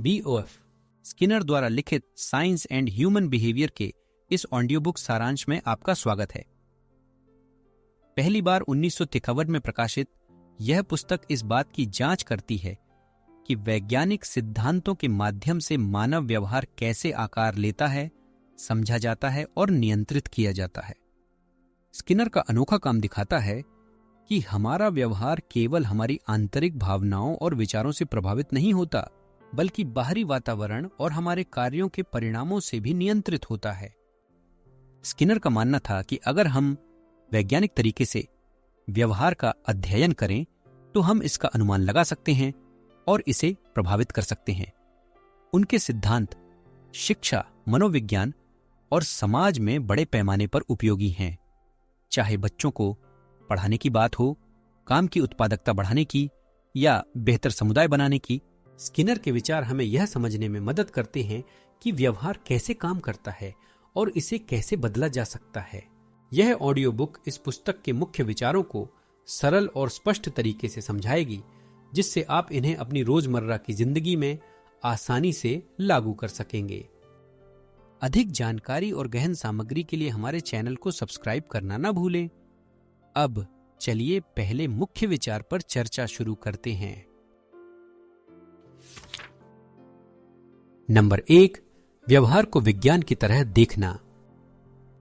BOF, Skinner द्वारा लिखित science and human behaviour के इस ऑडियो बुक सारांश में आपका स्वागत है। पहली बार 1953 में प्रकाशित यह पुस्तक इस बात की जांच करती है कि वैज्ञानिक सिद्धांतों के माध्यम से मानव व्यवहार कैसे आकार लेता है, समझा जाता है और नियंत्रित किया जाता है। स्किनर का अनोखा काम दिखाता है कि हमारा व्यवहार केवल हमारी आंतरिक भावनाओं और विचारों से प्रभावित नहीं होता, बल्कि बाहरी वातावरण और हमारे कार्यों के परिणामों से भी नियंत्रित होता है। स्किनर का मानना था कि अगर हम वैज्ञानिक तरीके से व्यवहार का अध्ययन करें तो हम इसका अनुमान लगा सकते हैं और इसे प्रभावित कर सकते हैं। उनके सिद्धांत शिक्षा, मनोविज्ञान और समाज में बड़े पैमाने पर उपयोगी हैं। चाहे बच्चों को पढ़ाने की बात हो, काम की उत्पादकता बढ़ाने की या बेहतर समुदाय बनाने की, स्किनर के विचार हमें यह समझने में मदद करते हैं कि व्यवहार कैसे काम करता है और इसे कैसे बदला जा सकता है। यह ऑडियो बुक इस पुस्तक के मुख्य विचारों को सरल और स्पष्ट तरीके से समझाएगी, जिससे आप इन्हें अपनी रोजमर्रा की जिंदगी में आसानी से लागू कर सकेंगे। अधिक जानकारी और गहन सामग्री के लिए हमारे चैनल को सब्सक्राइब करना ना भूलें। अब चलिए पहले मुख्य विचार पर चर्चा शुरू करते हैं। नंबर 1, व्यवहार को विज्ञान की तरह देखना।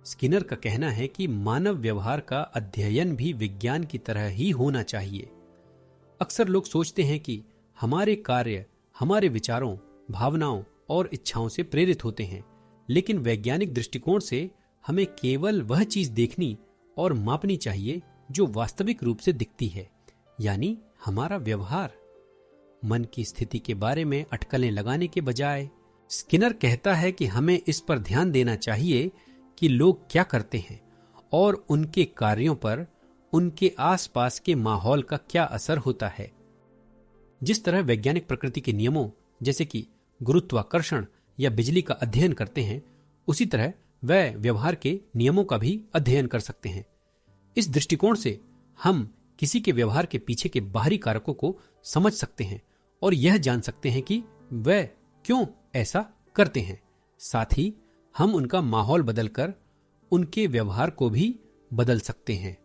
स्किनर का कहना है कि मानव व्यवहार का अध्ययन भी विज्ञान की तरह ही होना चाहिए। अक्सर लोग सोचते हैं कि हमारे कार्य हमारे विचारों, भावनाओं और इच्छाओं से प्रेरित होते हैं, लेकिन वैज्ञानिक दृष्टिकोण से हमें केवल वह चीज देखनी और मापनी चाहिए जो वास्तविक रूप से दिखती है, यानी हमारा व्यवहार। मन की स्थिति के बारे में अटकलें लगाने के बजाय स्किनर कहता है कि हमें इस पर ध्यान देना चाहिए कि लोग क्या करते हैं और उनके कार्यों पर उनके आसपास के माहौल का क्या असर होता है। जिस तरह वैज्ञानिक प्रकृति के नियमों जैसे कि गुरुत्वाकर्षण या बिजली का अध्ययन करते हैं, उसी तरह वह व्यवहार के नियमों का भी अध्ययन कर सकते हैं। इस दृष्टिकोण से हम किसी के व्यवहार के पीछे के बाहरी कारकों को समझ सकते हैं और यह जान सकते हैं कि वह क्यों ऐसा करते हैं। साथ ही हम उनका माहौल बदलकर उनके व्यवहार को भी बदल सकते हैं।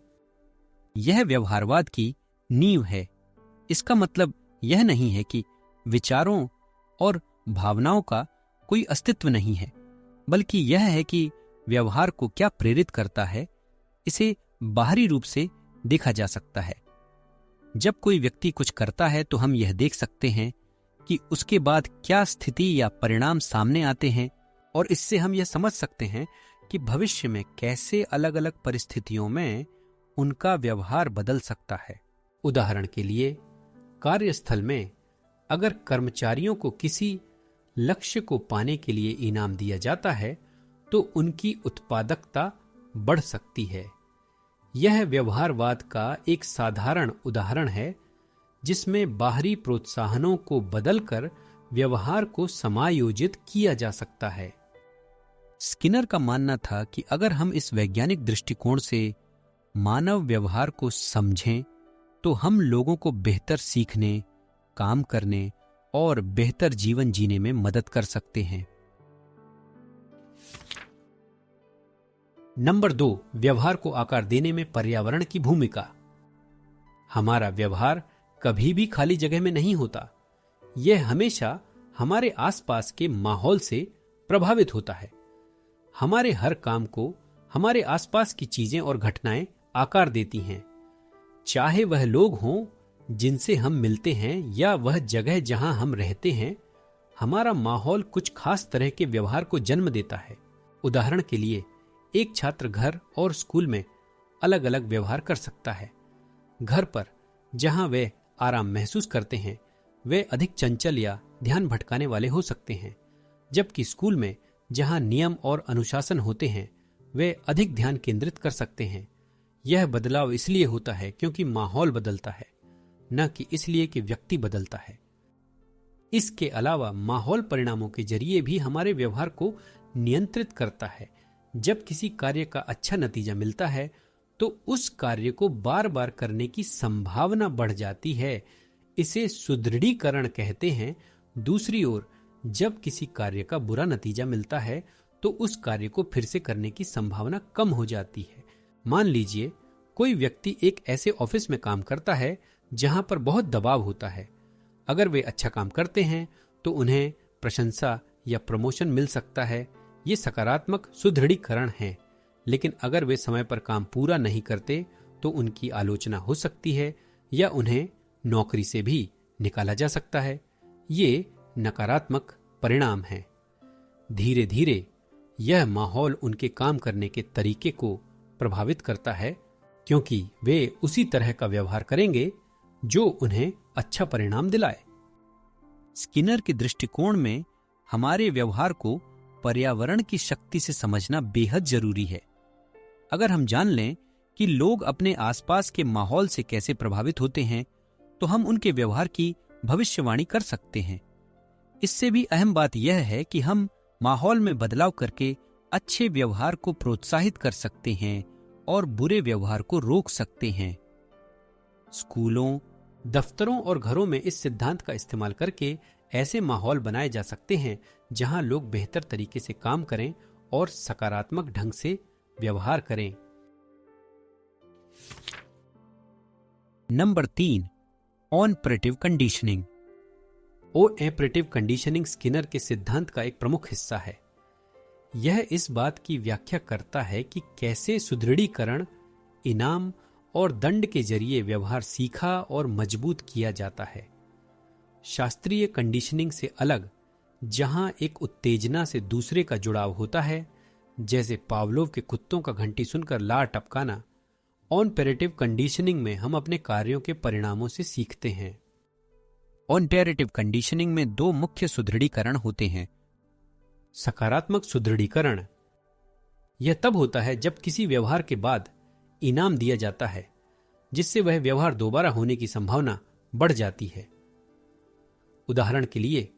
यह व्यवहारवाद की नींव है। इसका मतलब यह नहीं है कि विचारों और भावनाओं का कोई अस्तित्व नहीं है, बल्कि यह है कि व्यवहार को क्या प्रेरित करता है, इसे बाहरी रूप से देखा जा सकता है। जब कोई व्यक्ति कुछ करता है तो हम यह देख सकते हैं कि उसके बाद क्या स्थिति या परिणाम सामने आते हैं, और इससे हम यह समझ सकते हैं कि भविष्य में कैसे अलग अलग परिस्थितियों में उनका व्यवहार बदल सकता है। उदाहरण के लिए, कार्यस्थल में अगर कर्मचारियों को किसी लक्ष्य को पाने के लिए इनाम दिया जाता है तो उनकी उत्पादकता बढ़ सकती है। यह व्यवहारवाद का एक साधारण उदाहरण है जिसमें बाहरी प्रोत्साहनों को बदलकर व्यवहार को समायोजित किया जा सकता है। स्किनर का मानना था कि अगर हम इस वैज्ञानिक दृष्टिकोण से मानव व्यवहार को समझें तो हम लोगों को बेहतर सीखने, काम करने और बेहतर जीवन जीने में मदद कर सकते हैं। नंबर 2, व्यवहार को आकार देने में पर्यावरण की भूमिका। हमारा व्यवहार कभी भी खाली जगह में नहीं होता। यह हमेशा हमारे आसपास के माहौल से प्रभावित होता है। हमारे हर काम को हमारे आसपास की चीजें और घटनाएं आकार देती हैं, चाहे वह लोग हों जिनसे हम मिलते हैं या वह जगह जहां हम रहते हैं। हमारा माहौल कुछ खास तरह के व्यवहार को जन्म देता है। उदाहरण के लिए, एक छात्र घर और स्कूल में अलग अलग व्यवहार कर सकता है। घर पर जहां वे आराम महसूस करते हैं, वे अधिक चंचल या ध्यान भटकाने वाले हो सकते हैं, जबकि स्कूल में जहां नियम और अनुशासन होते हैं, वे अधिक ध्यान केंद्रित कर सकते हैं। यह बदलाव इसलिए होता है क्योंकि माहौल बदलता है, न कि इसलिए कि व्यक्ति बदलता है। इसके अलावा माहौल परिणामों के जरिए भी हमारे व्यवहार को नियंत्रित करता है। जब किसी कार्य का अच्छा नतीजा मिलता है तो उस कार्य को बार बार करने की संभावना बढ़ जाती है। इसे सुदृढ़ीकरण कहते हैं। दूसरी ओर, जब किसी कार्य का बुरा नतीजा मिलता है तो उस कार्य को फिर से करने की संभावना कम हो जाती है। मान लीजिए कोई व्यक्ति एक ऐसे ऑफिस में काम करता है जहां पर बहुत दबाव होता है। अगर वे अच्छा काम करते हैं तो उन्हें प्रशंसा या प्रमोशन मिल सकता है। ये सकारात्मक सुदृढ़ीकरण है। लेकिन अगर वे समय पर काम पूरा नहीं करते तो उनकी आलोचना हो सकती है या उन्हें नौकरी से भी निकाला जा सकता है। ये नकारात्मक परिणाम है। धीरे धीरे यह माहौल उनके काम करने के तरीके को प्रभावित करता है, क्योंकि वे उसी तरह का व्यवहार करेंगे जो उन्हें अच्छा परिणाम दिलाए। स्किनर के दृष्टिकोण में हमारे व्यवहार को पर्यावरण की शक्ति से समझना बेहद जरूरी है। अगर हम जान लें कि लोग अपने आसपास के माहौल से कैसे प्रभावित होते हैं, तो हम उनके व्यवहार की भविष्यवाणी कर सकते हैं। इससे भी अहम बात यह है कि हम माहौल में बदलाव करके अच्छे व्यवहार को प्रोत्साहित कर सकते हैं और बुरे व्यवहार को रोक सकते हैं। स्कूलों, दफ्तरों और घरों में इस सिद्धांत का इस्तेमाल करके ऐसे माहौल बनाए जा सकते हैं जहां लोग बेहतर तरीके से काम करें और सकारात्मक ढंग से व्यवहार करें। Number 3, operative conditioning. Operative conditioning Skinner के सिद्धांत का एक प्रमुख हिस्सा है। यह इस बात की व्याख्या करता है कि कैसे सुदृढ़ीकरण, इनाम और दंड के जरिए व्यवहार सीखा और मजबूत किया जाता है। शास्त्रीय कंडीशनिंग से अलग, जहां एक उत्तेजना से दूसरे का जुड़ाव होता है, जैसे पावलोव के कुत्तों का घंटी सुनकर लार टपकाना, ऑपरेटिव कंडीशनिंग में हम अपने कार्यों के परिणामों से सीखते हैं। ऑपरेटिव कंडीशनिंग में 2 मुख्य सुदृढ़ीकरण होते हैं। सकारात्मक सुदृढ़ीकरण यह तब होता है जब किसी व्यवहार के बाद इनाम दिया जाता है, जिससे वह व्यवहार दोबारा होने की संभावना बढ़ जाती है। उदाहरण के लिए,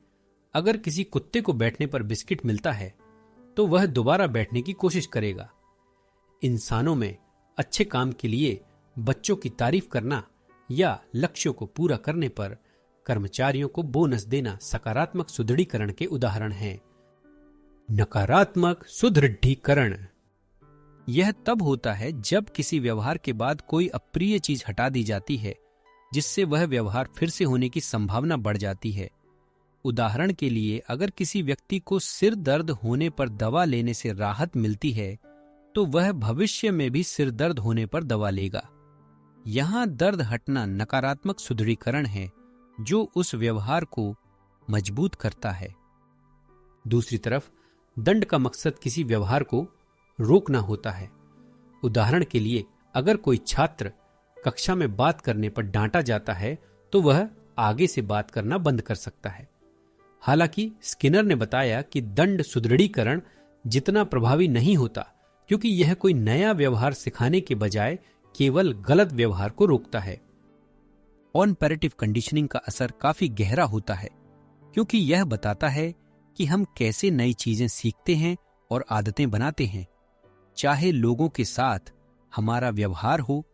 अगर किसी कुत्ते को बैठने पर बिस्किट मिलता है तो वह दोबारा बैठने की कोशिश करेगा। इंसानों में अच्छे काम के लिए बच्चों की तारीफ करना या लक्ष्यों को पूरा करने पर कर्मचारियों को बोनस देना सकारात्मक सुदृढ़ीकरण के उदाहरण हैं। नकारात्मक सुदृढ़ीकरण यह तब होता है जब किसी व्यवहार के बाद कोई अप्रिय चीज हटा दी जाती है, जिससे वह व्यवहार फिर से होने की संभावना बढ़ जाती है। उदाहरण के लिए, अगर किसी व्यक्ति को सिर दर्द होने पर दवा लेने से राहत मिलती है, तो वह भविष्य में भी सिर दर्द होने पर दवा लेगा। यहां दर्द हटना नकारात्मक सुदृढ़ीकरण है जो उस व्यवहार को मजबूत करता है। दूसरी तरफ, दंड का मकसद किसी व्यवहार को रोकना होता है। उदाहरण के लिए, अगर कोई छात्र कक्षा में बात करने पर डांटा जाता है तो वह आगे से बात करना बंद कर सकता है। हालांकि स्किनर ने बताया कि दंड सुदृढ़ीकरण जितना प्रभावी नहीं होता, क्योंकि यह कोई नया व्यवहार सिखाने के बजाय केवल गलत व्यवहार को रोकता है। ऑपरेटिव कंडीशनिंग का असर काफी गहरा होता है, क्योंकि यह बताता है कि हम कैसे नई चीजें सीखते हैं और आदतें बनाते हैं, चाहे लोगों के साथ हमारा व्यवहार हो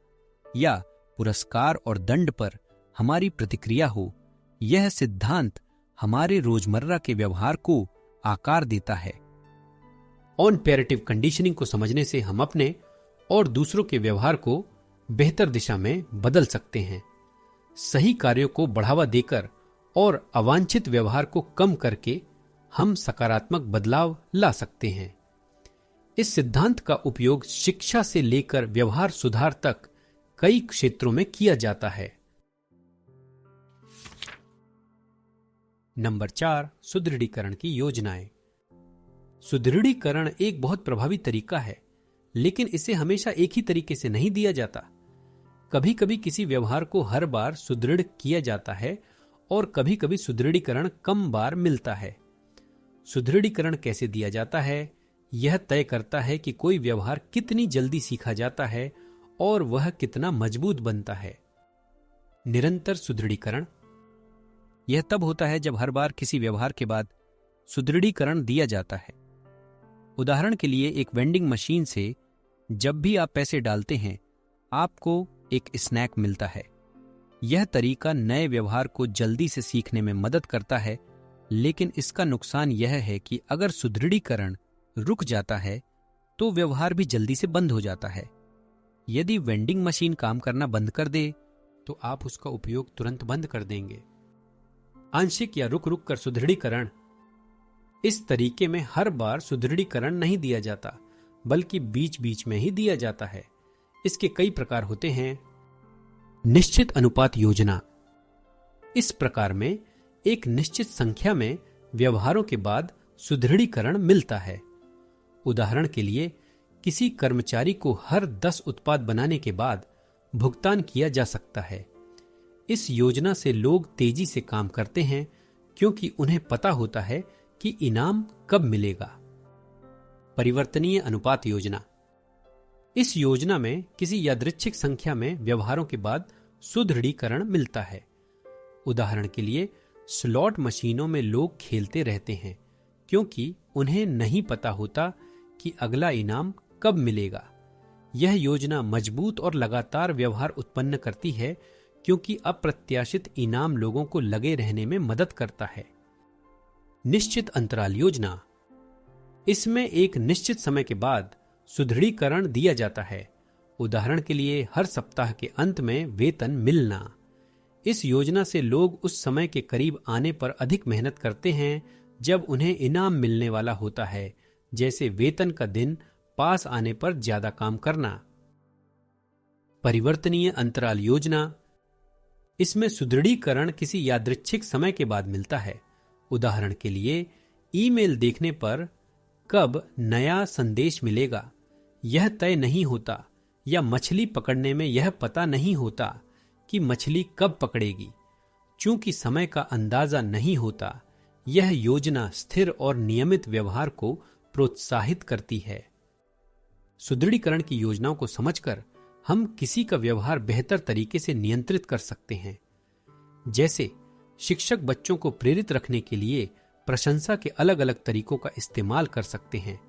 या पुरस्कार और दंड पर हमारी प्रतिक्रिया हो। यह सिद्धांत हमारे रोजमर्रा के व्यवहार को आकार देता है। ऑपरेटिव कंडीशनिंग को समझने से हम अपने और दूसरों के व्यवहार को बेहतर दिशा में बदल सकते हैं। सही कार्यों को बढ़ावा देकर और अवांछित व्यवहार को कम करके हम सकारात्मक बदलाव ला सकते हैं। इस सिद्धांत का उपयोग शिक्षा से लेकर व्यवहार सुधार तक कई क्षेत्रों में किया जाता है। नंबर 4, सुदृढ़ीकरण की योजनाएं। सुदृढ़ीकरण एक बहुत प्रभावी तरीका है, लेकिन इसे हमेशा एक ही तरीके से नहीं दिया जाता। कभी कभी किसी व्यवहार को हर बार सुदृढ़ किया जाता है और कभी कभी सुदृढ़ीकरण कम बार मिलता है। सुदृढ़ीकरण कैसे दिया जाता है, यह तय करता है कि कोई व्यवहार कितनी जल्दी सीखा जाता है और वह कितना मजबूत बनता है। निरंतर सुदृढ़ीकरण यह तब होता है जब हर बार किसी व्यवहार के बाद सुदृढ़ीकरण दिया जाता है। उदाहरण के लिए, एक वेंडिंग मशीन से जब भी आप पैसे डालते हैं, आपको एक स्नैक मिलता है। यह तरीका नए व्यवहार को जल्दी से सीखने में मदद करता है, लेकिन इसका नुकसान यह है कि अगर सुदृढ़ीकरण रुक जाता है तो व्यवहार भी जल्दी से बंद हो जाता है। यदि वेंडिंग मशीन काम करना बंद कर दे तो आप उसका उपयोग तुरंत बंद कर देंगे। आंशिक या रुक रुक कर सुदृढ़ीकरण, इस तरीके में हर बार सुदृढ़ीकरण नहीं दिया जाता, बल्कि बीच बीच में ही दिया जाता है। इसके कई प्रकार होते हैं। निश्चित अनुपात योजना, इस प्रकार में एक निश्चित संख्या में व्यवहारों के बाद सुदृढ़ीकरण मिलता है। उदाहरण के लिए, किसी कर्मचारी को हर 10 उत्पाद बनाने के बाद भुगतान किया जा सकता है। इस योजना से लोग तेजी से काम करते हैं क्योंकि उन्हें पता होता है कि इनाम कब मिलेगा। परिवर्तनीय अनुपात योजना, इस योजना में किसी यादृच्छिक संख्या में व्यवहारों के बाद सुदृढ़ीकरण मिलता है। उदाहरण के लिए, स्लॉट मशीनों में लोग खेलते रहते हैं क्योंकि उन्हें नहीं पता होता कि अगला इनाम कब मिलेगा। यह योजना मजबूत और लगातार व्यवहार उत्पन्न करती है क्योंकि अप्रत्याशित इनाम लोगों को लगे रहने में मदद करता है। निश्चित अंतराल योजना, इसमें एक निश्चित समय के बाद सुदृढ़ीकरण दिया जाता है। उदाहरण के लिए, हर सप्ताह के अंत में वेतन मिलना। इस योजना से लोग उस समय के करीब आने पर अधिक मेहनत करते हैं जब उन्हें इनाम मिलने वाला होता है, जैसे वेतन का दिन पास आने पर ज्यादा काम करना। परिवर्तनीय अंतराल योजना, इसमें सुदृढ़ीकरण किसी यादृच्छिक समय के बाद मिलता है। उदाहरण के लिए, ईमेल देखने पर कब नया संदेश मिलेगा यह तय नहीं होता, या मछली पकड़ने में यह पता नहीं होता कि मछली कब पकड़ेगी। चूंकि समय का अंदाजा नहीं होता, यह योजना स्थिर और नियमित व्यवहार को प्रोत्साहित करती है। सुदृढ़ीकरण की योजनाओं को समझकर हम किसी का व्यवहार बेहतर तरीके से नियंत्रित कर सकते हैं। जैसे शिक्षक बच्चों को प्रेरित रखने के लिए प्रशंसा के अलग अलग तरीकों का इस्तेमाल कर सकते हैं,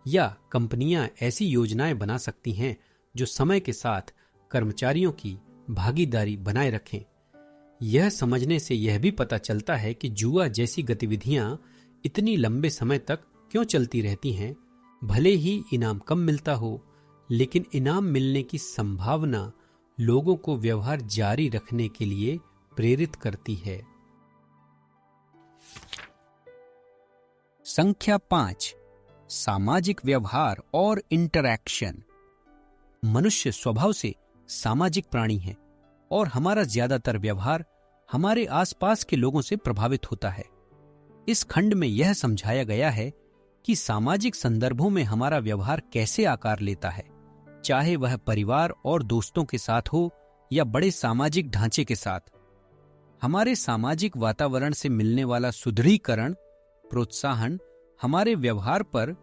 या कंपनियां ऐसी योजनाएं बना सकती हैं जो समय के साथ कर्मचारियों की भागीदारी बनाए रखें। यह समझने से यह भी पता चलता है कि जुआ जैसी गतिविधियां इतनी लंबे समय तक क्यों चलती रहती हैं। भले ही इनाम कम मिलता हो, लेकिन इनाम मिलने की संभावना लोगों को व्यवहार जारी रखने के लिए प्रेरित करती है। संख्या 5, सामाजिक व्यवहार और इंटरैक्शन। मनुष्य स्वभाव से सामाजिक प्राणी है और हमारा ज्यादातर व्यवहार हमारे आसपास के लोगों से प्रभावित होता है। इस खंड में यह समझाया गया है कि सामाजिक संदर्भों में हमारा व्यवहार कैसे आकार लेता है, चाहे वह परिवार और दोस्तों के साथ हो या बड़े सामाजिक ढांचे के साथ। हमारे सामाजिक वातावरण से मिलने वाला सुदृढ़ीकरण, प्रोत्साहन हमारे व्यवहार पर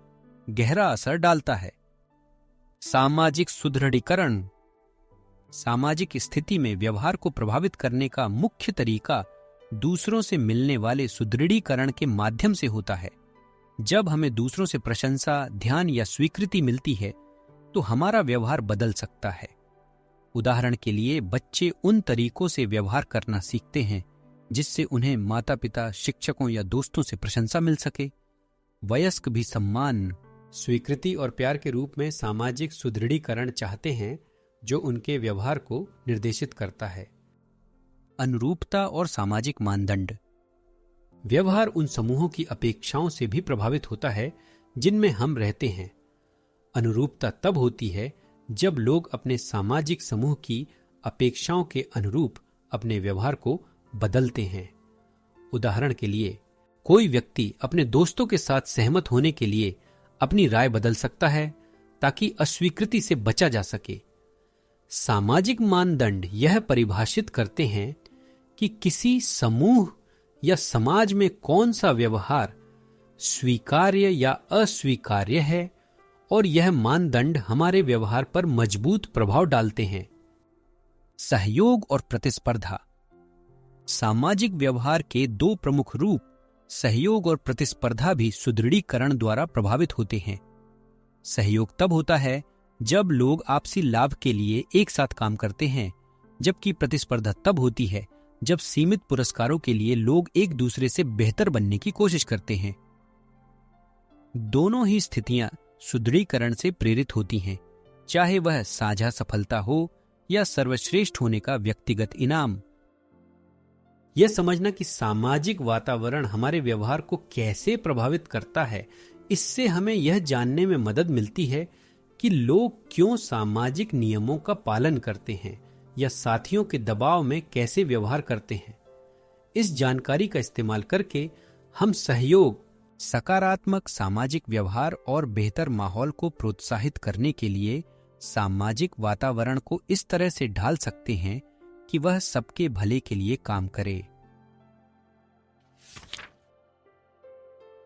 गहरा असर डालता है। सामाजिक सुदृढ़ीकरण, सामाजिक स्थिति में व्यवहार को प्रभावित करने का मुख्य तरीका दूसरों से मिलने वाले सुदृढ़ीकरण के माध्यम से होता है। जब हमें दूसरों से प्रशंसा, ध्यान या स्वीकृति मिलती है तो हमारा व्यवहार बदल सकता है। उदाहरण के लिए, बच्चे उन तरीकों से व्यवहार करना सीखते हैं जिससे उन्हें माता पिता, शिक्षकों या दोस्तों से प्रशंसा मिल सके। वयस्क भी सम्मान, स्वीकृति और प्यार के रूप में सामाजिक सुदृढ़ीकरण चाहते हैं जो उनके व्यवहार को निर्देशित करता है। अनुरूपता और सामाजिक मानदंड, व्यवहार उन समूहों की अपेक्षाओं से भी प्रभावित होता है जिनमें हम रहते हैं। अनुरूपता तब होती है जब लोग अपने सामाजिक समूह की अपेक्षाओं के अनुरूप अपने व्यवहार को बदलते हैं। उदाहरण के लिए, कोई व्यक्ति अपने दोस्तों के साथ सहमत होने के लिए अपनी राय बदल सकता है ताकि अस्वीकृति से बचा जा सके। सामाजिक मानदंड यह परिभाषित करते हैं कि किसी समूह या समाज में कौन सा व्यवहार स्वीकार्य या अस्वीकार्य है, और यह मानदंड हमारे व्यवहार पर मजबूत प्रभाव डालते हैं। सहयोग और प्रतिस्पर्धा, सामाजिक व्यवहार के दो प्रमुख रूप सहयोग और प्रतिस्पर्धा भी सुदृढ़ीकरण द्वारा प्रभावित होते हैं। सहयोग तब होता है जब लोग आपसी लाभ के लिए एक साथ काम करते हैं, जबकि प्रतिस्पर्धा तब होती है जब सीमित पुरस्कारों के लिए लोग एक दूसरे से बेहतर बनने की कोशिश करते हैं। दोनों ही स्थितियां सुदृढ़ीकरण से प्रेरित होती हैं, चाहे वह साझा सफलता हो या सर्वश्रेष्ठ होने का व्यक्तिगत इनाम। यह समझना कि सामाजिक वातावरण हमारे व्यवहार को कैसे प्रभावित करता है, इससे हमें यह जानने में मदद मिलती है कि लोग क्यों सामाजिक नियमों का पालन करते हैं या साथियों के दबाव में कैसे व्यवहार करते हैं। इस जानकारी का इस्तेमाल करके हम सहयोग, सकारात्मक सामाजिक व्यवहार और बेहतर माहौल को प्रोत्साहित करने के लिए सामाजिक वातावरण को इस तरह से ढाल सकते हैं कि वह सबके भले के लिए काम करे।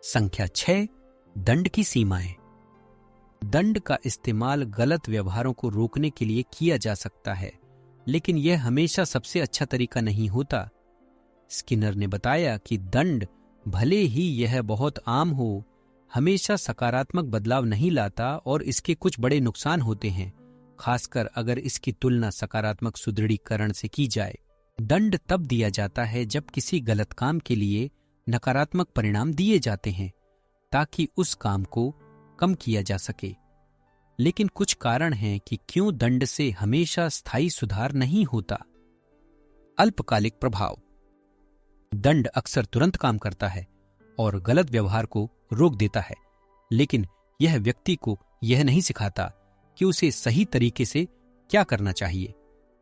संख्या 6, दंड की सीमाएं। दंड का इस्तेमाल गलत व्यवहारों को रोकने के लिए किया जा सकता है, लेकिन यह हमेशा सबसे अच्छा तरीका नहीं होता। स्किनर ने बताया कि दंड, भले ही यह बहुत आम हो, हमेशा सकारात्मक बदलाव नहीं लाता और इसके कुछ बड़े नुकसान होते हैं, खासकर अगर इसकी तुलना सकारात्मक सुदृढ़ीकरण से की जाए। दंड तब दिया जाता है जब किसी गलत काम के लिए नकारात्मक परिणाम दिए जाते हैं ताकि उस काम को कम किया जा सके। लेकिन कुछ कारण हैं कि क्यों दंड से हमेशा स्थायी सुधार नहीं होता। अल्पकालिक प्रभाव। दंड अक्सर तुरंत काम करता है और गलत व्यवहार को रोक देता है, लेकिन यह व्यक्ति को यह नहीं सिखाता कि उसे सही तरीके से क्या करना चाहिए।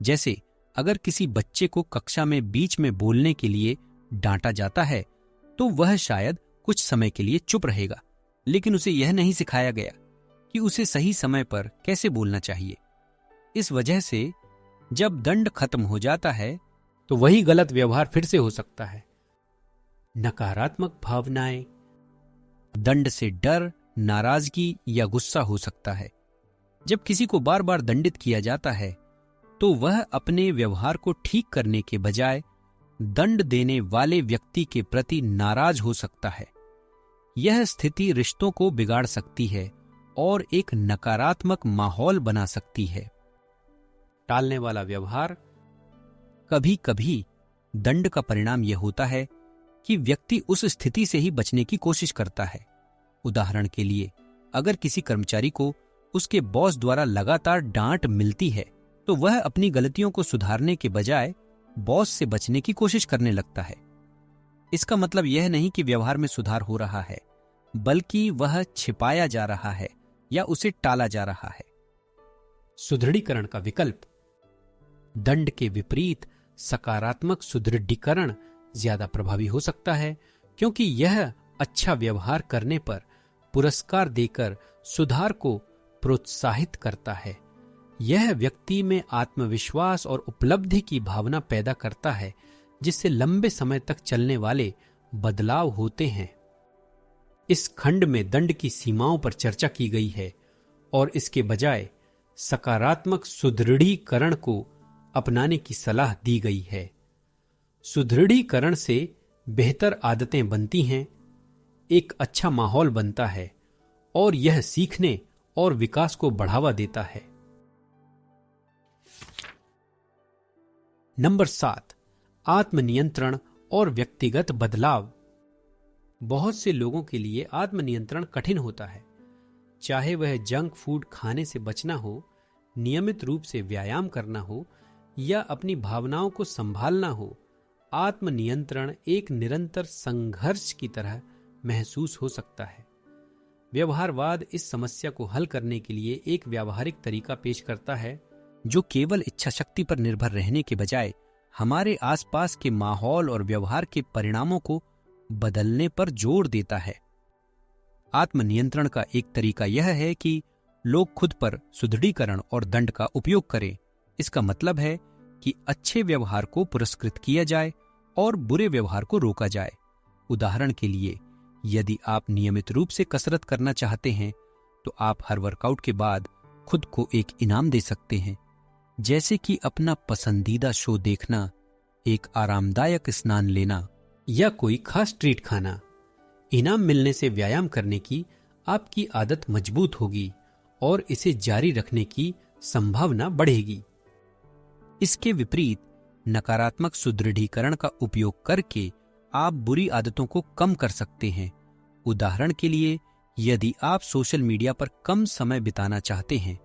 जैसे अगर किसी बच्चे को कक्षा में बीच में बोलने के लिए डांटा जाता है तो वह शायद कुछ समय के लिए चुप रहेगा, लेकिन उसे यह नहीं सिखाया गया कि उसे सही समय पर कैसे बोलना चाहिए। इस वजह से जब दंड खत्म हो जाता है तो वही गलत व्यवहार फिर से हो सकता है। नकारात्मक भावनाएं। दंड से डर, नाराजगी या गुस्सा हो सकता है। जब किसी को बार बार दंडित किया जाता है तो वह अपने व्यवहार को ठीक करने के बजाय दंड देने वाले व्यक्ति के प्रति नाराज हो सकता है। यह स्थिति रिश्तों को बिगाड़ सकती है और एक नकारात्मक माहौल बना सकती है। टालने वाला व्यवहार। कभी कभी दंड का परिणाम यह होता है कि व्यक्ति उस स्थिति से ही बचने की कोशिश करता है। उदाहरण के लिए, अगर किसी कर्मचारी को उसके बॉस द्वारा लगातार डांट मिलती है तो वह अपनी गलतियों को सुधारने के बजाय बॉस से बचने की कोशिश करने लगता है। इसका मतलब यह नहीं कि व्यवहार में सुधार हो रहा है, बल्कि वह छिपाया जा रहा है या उसे टाला जा रहा है। सुदृढ़ीकरण का विकल्प। दंड के विपरीत सकारात्मक सुदृढ़ीकरण ज्यादा प्रभावी हो सकता है, क्योंकि यह अच्छा व्यवहार करने पर पुरस्कार देकर सुधार को प्रोत्साहित करता है। यह व्यक्ति में आत्मविश्वास और उपलब्धि की भावना पैदा करता है, जिससे लंबे समय तक चलने वाले बदलाव होते हैं। इस खंड में दंड की सीमाओं पर चर्चा की गई है और इसके बजाय सकारात्मक सुदृढ़ीकरण को अपनाने की सलाह दी गई है। सुदृढ़ीकरण से बेहतर आदतें बनती हैं, एक अच्छा माहौल बनता है और यह सीखने और विकास को बढ़ावा देता है। नंबर 7, आत्मनियंत्रण और व्यक्तिगत बदलाव। बहुत से लोगों के लिए आत्मनियंत्रण कठिन होता है, चाहे वह जंक फूड खाने से बचना हो, नियमित रूप से व्यायाम करना हो या अपनी भावनाओं को संभालना हो। आत्मनियंत्रण एक निरंतर संघर्ष की तरह महसूस हो सकता है। व्यवहारवाद इस समस्या को हल करने के लिए एक व्यावहारिक तरीका पेश करता है, जो केवल इच्छा शक्ति पर निर्भर रहने के बजाय हमारे आसपास के माहौल और व्यवहार के परिणामों को बदलने पर जोर देता है। आत्मनियंत्रण का एक तरीका यह है कि लोग खुद पर सुदृढ़ीकरण और दंड का उपयोग करें। इसका मतलब है कि अच्छे व्यवहार को पुरस्कृत किया जाए और बुरे व्यवहार को रोका जाए। उदाहरण के लिए, यदि आप नियमित रूप से कसरत करना चाहते हैं तो आप हर वर्कआउट के बाद खुद को एक इनाम दे सकते हैं, जैसे कि अपना पसंदीदा शो देखना, एक आरामदायक स्नान लेना या कोई खास ट्रीट खाना। इनाम मिलने से व्यायाम करने की आपकी आदत मजबूत होगी और इसे जारी रखने की संभावना बढ़ेगी। इसके विपरीत, नकारात्मक सुदृढ़ीकरण का उपयोग करके आप बुरी आदतों को कम कर सकते हैं। उदाहरण के लिए, यदि आप सोशल मीडिया पर कम समय बिताना चाहते हैं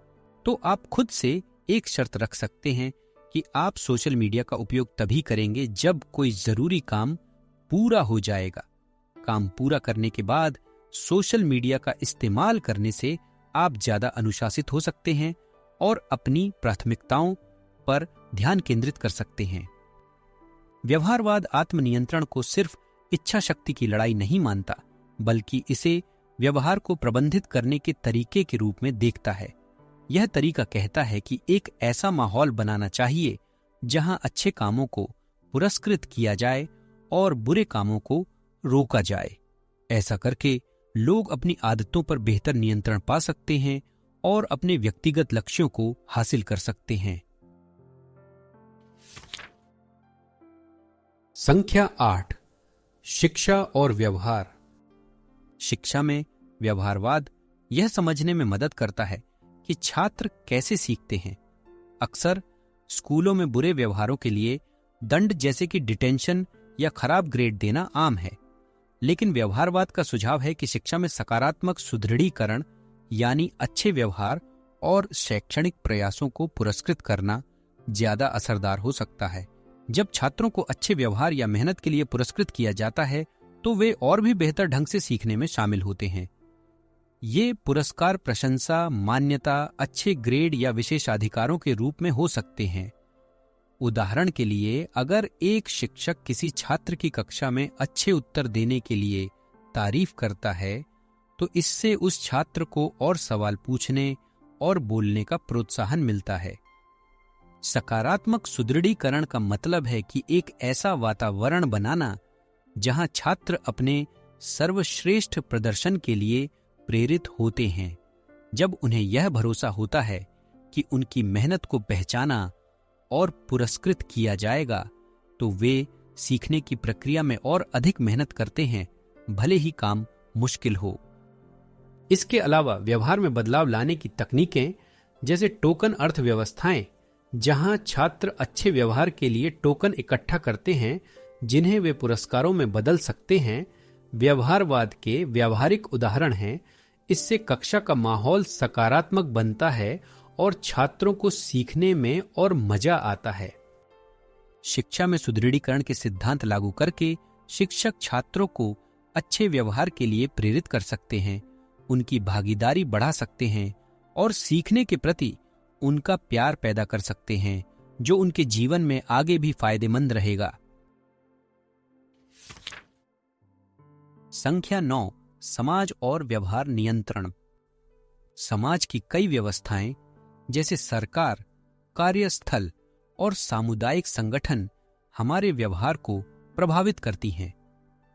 तो आप खुद से एक शर्त रख सकते हैं कि आप सोशल मीडिया का उपयोग तभी करेंगे जब कोई जरूरी काम पूरा हो जाएगा। काम पूरा करने के बाद सोशल मीडिया का इस्तेमाल करने से आप ज्यादा अनुशासित हो सकते हैं और अपनी प्राथमिकताओं पर ध्यान केंद्रित कर सकते हैं। व्यवहारवाद आत्मनियंत्रण को सिर्फ इच्छा शक्ति की लड़ाई नहीं मानता, बल्कि इसे व्यवहार को प्रबंधित करने के तरीके के रूप में देखता है। यह तरीका कहता है कि एक ऐसा माहौल बनाना चाहिए जहां अच्छे कामों को पुरस्कृत किया जाए और बुरे कामों को रोका जाए। ऐसा करके लोग अपनी आदतों पर बेहतर नियंत्रण पा सकते हैं और अपने व्यक्तिगत लक्ष्यों को हासिल कर सकते हैं। संख्या 8, शिक्षा और व्यवहार। शिक्षा में व्यवहारवाद यह समझने में मदद करता है कि छात्र कैसे सीखते हैं। अक्सर स्कूलों में बुरे व्यवहारों के लिए दंड जैसे कि डिटेंशन या खराब ग्रेड देना आम है, लेकिन व्यवहारवाद का सुझाव है कि शिक्षा में सकारात्मक सुदृढ़ीकरण यानी अच्छे व्यवहार और शैक्षणिक प्रयासों को पुरस्कृत करना ज्यादा असरदार हो सकता है। जब छात्रों को अच्छे व्यवहार या मेहनत के लिए पुरस्कृत किया जाता है तो वे और भी बेहतर ढंग से सीखने में शामिल होते हैं। ये पुरस्कार प्रशंसा, मान्यता, अच्छे ग्रेड या विशेषाधिकारों के रूप में हो सकते हैं। उदाहरण के लिए, अगर एक शिक्षक किसी छात्र की कक्षा में अच्छे उत्तर देने के लिए तारीफ करता है तो इससे उस छात्र को और सवाल पूछने और बोलने का प्रोत्साहन मिलता है। सकारात्मक सुदृढ़ीकरण का मतलब है कि एक ऐसा वातावरण बनाना जहां छात्र अपने सर्वश्रेष्ठ प्रदर्शन के लिए प्रेरित होते हैं। जब उन्हें यह भरोसा होता है कि उनकी मेहनत को पहचाना और पुरस्कृत किया जाएगा तो वे सीखने की प्रक्रिया में और अधिक मेहनत करते हैं, भले ही काम मुश्किल हो। इसके अलावा व्यवहार में बदलाव लाने की तकनीकें जैसे टोकन अर्थव्यवस्थाएं, जहां छात्र अच्छे व्यवहार के लिए टोकन इकट्ठा करते हैं जिन्हें वे पुरस्कारों में बदल सकते हैं, व्यवहारवाद के व्यावहारिक उदाहरण हैं। इससे कक्षा का माहौल सकारात्मक बनता है और छात्रों को सीखने में और मजा आता है। शिक्षा में सुदृढ़ीकरण के सिद्धांत लागू करके शिक्षक छात्रों को अच्छे व्यवहार के लिए प्रेरित कर सकते हैं, उनकी भागीदारी बढ़ा सकते हैं और सीखने के प्रति उनका प्यार पैदा कर सकते हैं, जो उनके जीवन में आगे भी फायदेमंद रहेगा। संख्या 9, समाज और व्यवहार नियंत्रण। समाज की कई व्यवस्थाएं जैसे सरकार, कार्यस्थल और सामुदायिक संगठन हमारे व्यवहार को प्रभावित करती हैं।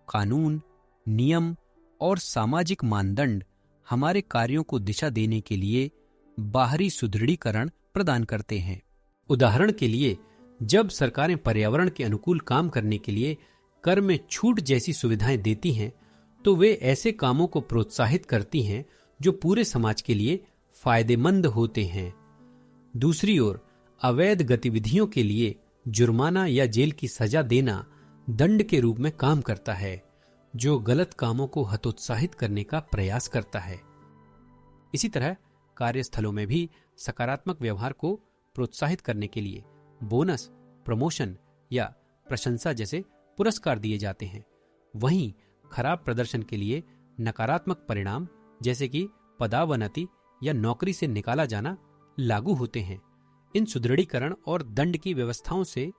कानून, नियम और सामाजिक मानदंड हमारे कार्यों को दिशा देने के लिए बाहरी सुदृढ़ीकरण प्रदान करते हैं। उदाहरण के लिए, जब सरकारें पर्यावरण के अनुकूल काम करने के लिए कर में छूट जैसी सुविधाएं देती हैं तो वे ऐसे कामों को प्रोत्साहित करती हैं जो पूरे समाज के लिए फायदेमंद होते हैं। दूसरी ओर, अवैध गतिविधियों के लिए जुर्माना या जेल की सजा देना दंड के रूप में काम करता है, जो गलत कामों को हतोत्साहित करने का प्रयास करता है। इसी तरह कार्यस्थलों में भी सकारात्मक व्यवहार को प्रोत्साहित करने के लिए बोनस, प्रमोशन या प्रशंसा जैसे पुरस्कार दिए जाते हैं। वहीं खराब प्रदर्शन के लिए नकारात्मक परिणाम जैसे कि पदावनति या नौकरी से निकाला जाना लागू होते हैं। इन सुदृढ़ीकरण और दंड की व्यवस्थाओं से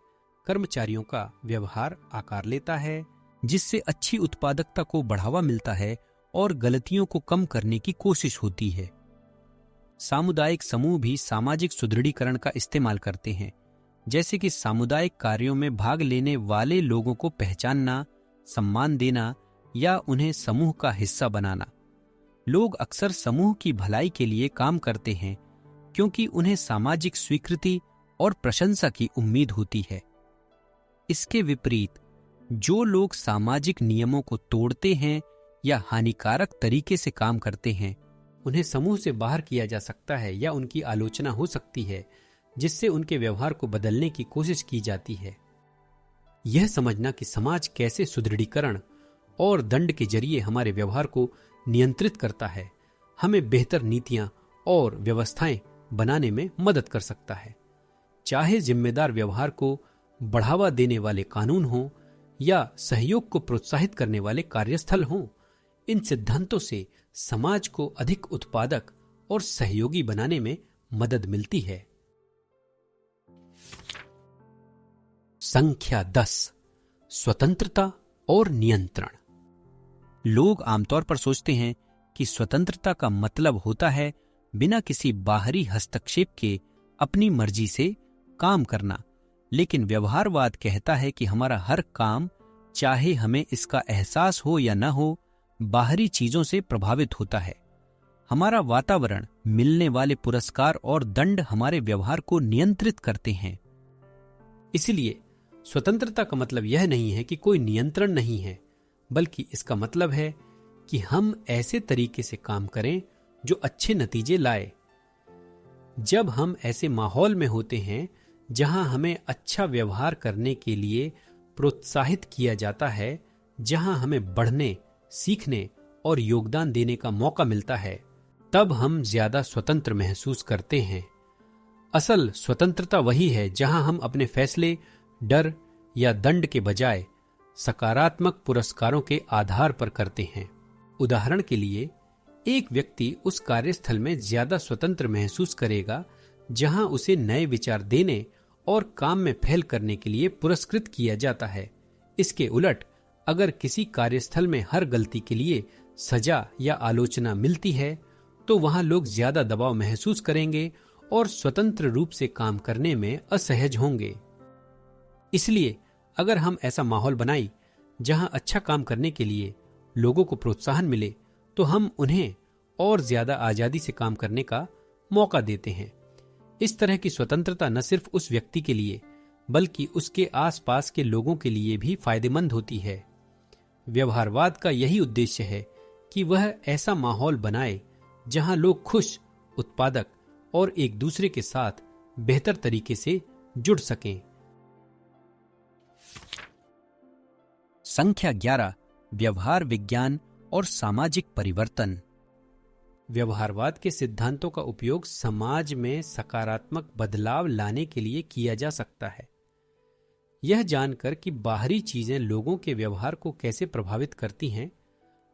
कर्मचारियों का व्यवहार आकार लेता है, जिससे अच्छी उत्पादकता को बढ़ावा मिलता है और गलतियों को कम करने की कोशिश होती है। सामुदायिक समूह भी सामाजिक सुदृढ़ीकरण का इस्तेमाल करते हैं, जैसे कि सामुदायिक कार्यों में भाग लेने वाले लोगों को पहचानना, सम्मान देना या उन्हें समूह का हिस्सा बनाना। लोग अक्सर समूह की भलाई के लिए काम करते हैं क्योंकि उन्हें सामाजिक स्वीकृति और प्रशंसा की उम्मीद होती है। इसके विपरीत, जो लोग सामाजिक नियमों को तोड़ते हैं या हानिकारक तरीके से काम करते हैं, उन्हें समूह से बाहर किया जा सकता है या उनकी आलोचना हो सकती है, जिससे उनके व्यवहार को बदलने की कोशिश की जाती है। यह समझना कि समाज कैसे सुदृढ़ीकरण और दंड के जरिए हमारे व्यवहार को नियंत्रित करता है, हमें बेहतर नीतियां और व्यवस्थाएं बनाने में मदद कर सकता है। चाहे जिम्मेदार व्यवहार को बढ़ावा देने वाले कानून हों या सहयोग को प्रोत्साहित करने वाले कार्यस्थल हों, इन सिद्धांतों से समाज को अधिक उत्पादक और सहयोगी बनाने में मदद मिलती है। संख्या 10, स्वतंत्रता और नियंत्रण। लोग आमतौर पर सोचते हैं कि स्वतंत्रता का मतलब होता है बिना किसी बाहरी हस्तक्षेप के अपनी मर्जी से काम करना, लेकिन व्यवहारवाद कहता है कि हमारा हर काम, चाहे हमें इसका एहसास हो या न हो, बाहरी चीजों से प्रभावित होता है। हमारा वातावरण, मिलने वाले पुरस्कार और दंड हमारे व्यवहार को नियंत्रित करते हैं। इसलिए स्वतंत्रता का मतलब यह नहीं है कि कोई नियंत्रण नहीं है, बल्कि इसका मतलब है कि हम ऐसे तरीके से काम करें जो अच्छे नतीजे लाए। जब हम ऐसे माहौल में होते हैं जहां हमें अच्छा व्यवहार करने के लिए प्रोत्साहित किया जाता है, जहां हमें बढ़ने, सीखने और योगदान देने का मौका मिलता है, तब हम ज्यादा स्वतंत्र महसूस करते हैं। असल स्वतंत्रता वही है जहां हम अपने फैसले डर या दंड के बजाय सकारात्मक पुरस्कारों के आधार पर करते हैं। उदाहरण के लिए, एक व्यक्ति उस कार्यस्थल में ज्यादा स्वतंत्र महसूस करेगा जहां उसे नए विचार देने और काम में पहल करने के लिए पुरस्कृत किया जाता है। इसके उलट, अगर किसी कार्यस्थल में हर गलती के लिए सजा या आलोचना मिलती है, तो वहां लोग ज्यादा दबाव महसूस करेंगे और स्वतंत्र रूप से काम करने में असहज होंगे। इसलिए अगर हम ऐसा माहौल बनाएं जहां अच्छा काम करने के लिए लोगों को प्रोत्साहन मिले, तो हम उन्हें और ज्यादा आजादी से काम करने का मौका देते हैं। इस तरह की स्वतंत्रता न सिर्फ उस व्यक्ति के लिए, बल्कि उसके आसपास के लोगों के लिए भी फायदेमंद होती है। व्यवहारवाद का यही उद्देश्य है कि वह ऐसा माहौल बनाए जहां लोग खुश, उत्पादक और एक दूसरे के साथ बेहतर तरीके से जुड़ सकें। संख्या 11, व्यवहार विज्ञान और सामाजिक परिवर्तन। व्यवहारवाद के सिद्धांतों का उपयोग समाज में सकारात्मक बदलाव लाने के लिए किया जा सकता है। यह जानकर कि बाहरी चीजें लोगों के व्यवहार को कैसे प्रभावित करती हैं,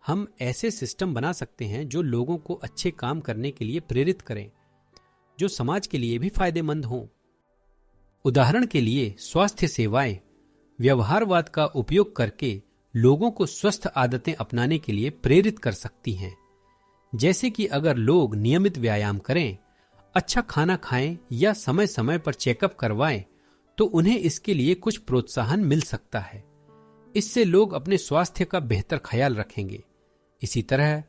हम ऐसे सिस्टम बना सकते हैं जो लोगों को अच्छे काम करने के लिए प्रेरित करें, जो समाज के लिए भी फायदेमंद हों। उदाहरण के लिए, स्वास्थ्य सेवाएं व्यवहारवाद का उपयोग करके लोगों को स्वस्थ आदतें अपनाने के लिए प्रेरित कर सकती हैं। जैसे कि अगर लोग नियमित व्यायाम करें, अच्छा खाना खाएं या समय समय पर चेकअप करवाएं, तो उन्हें इसके लिए कुछ प्रोत्साहन मिल सकता है। इससे लोग अपने स्वास्थ्य का बेहतर ख्याल रखेंगे। इसी तरह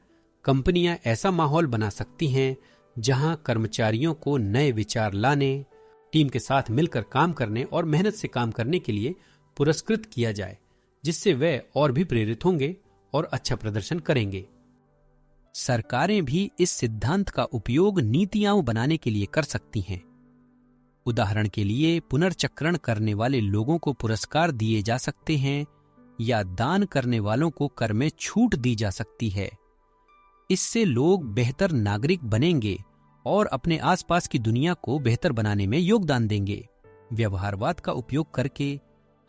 कंपनियां ऐसा माहौल बना सकती हैं जहां कर्मचारियों को नए विचार लाने, टीम के साथ मिलकर काम करने और मेहनत से काम करने के लिए पुरस्कृत किया जाए, जिससे वे और भी प्रेरित होंगे और अच्छा प्रदर्शन करेंगे। सरकारें भी इस सिद्धांत का उपयोग नीतियां बनाने के लिए कर सकती हैं। उदाहरण के लिए, पुनर्चक्रण करने वाले लोगों को पुरस्कार दिए जा सकते हैं या दान करने वालों को कर में छूट दी जा सकती है। इससे लोग बेहतर नागरिक बनेंगे और अपने आसपास की दुनिया को बेहतर बनाने में योगदान देंगे। व्यवहारवाद का उपयोग करके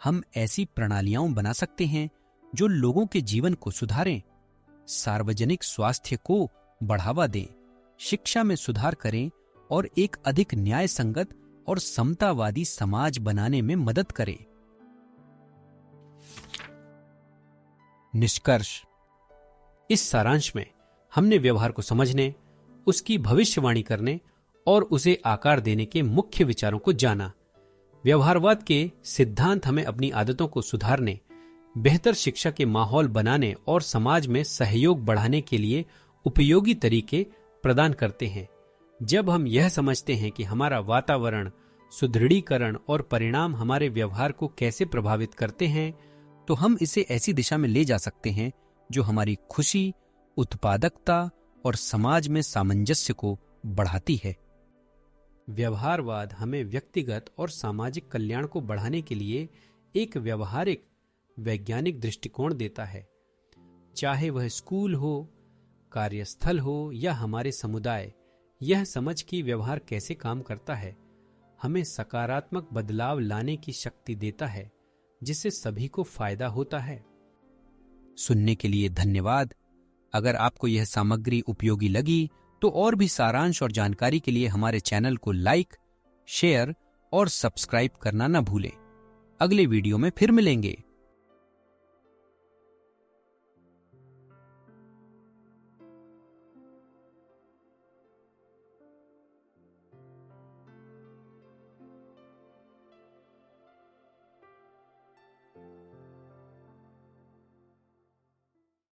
हम ऐसी प्रणालियां बना सकते हैं जो लोगों के जीवन को सुधारें, सार्वजनिक स्वास्थ्य को बढ़ावा दें, शिक्षा में सुधार करें और एक अधिक न्याय संगत और समतावादी समाज बनाने में मदद करें। निष्कर्ष। इस सारांश में हमने व्यवहार को समझने, उसकी भविष्यवाणी करने और उसे आकार देने के मुख्य विचारों को जाना। व्यवहारवाद के सिद्धांत हमें अपनी आदतों को सुधारने, बेहतर शिक्षा के माहौल बनाने और समाज में सहयोग बढ़ाने के लिए उपयोगी तरीके प्रदान करते हैं। जब हम यह समझते हैं कि हमारा वातावरण, सुदृढ़ीकरण और परिणाम हमारे व्यवहार को कैसे प्रभावित करते हैं, तो हम इसे ऐसी दिशा में ले जा सकते हैं जो हमारी खुशी, उत्पादकता और समाज में सामंजस्य को बढ़ाती है। व्यवहारवाद हमें व्यक्तिगत और सामाजिक कल्याण को बढ़ाने के लिए एक व्यवहारिक वैज्ञानिक दृष्टिकोण देता है। चाहे वह स्कूल हो, कार्यस्थल हो या हमारे समुदाय, यह समझ कि व्यवहार कैसे काम करता है हमें सकारात्मक बदलाव लाने की शक्ति देता है, जिससे सभी को फायदा होता है। सुनने के लिए धन्यवाद। अगर आपको यह सामग्री उपयोगी लगी तो और भी सारांश और जानकारी के लिए हमारे चैनल को लाइक, शेयर और सब्सक्राइब करना न भूलें। अगले वीडियो में फिर मिलेंगे।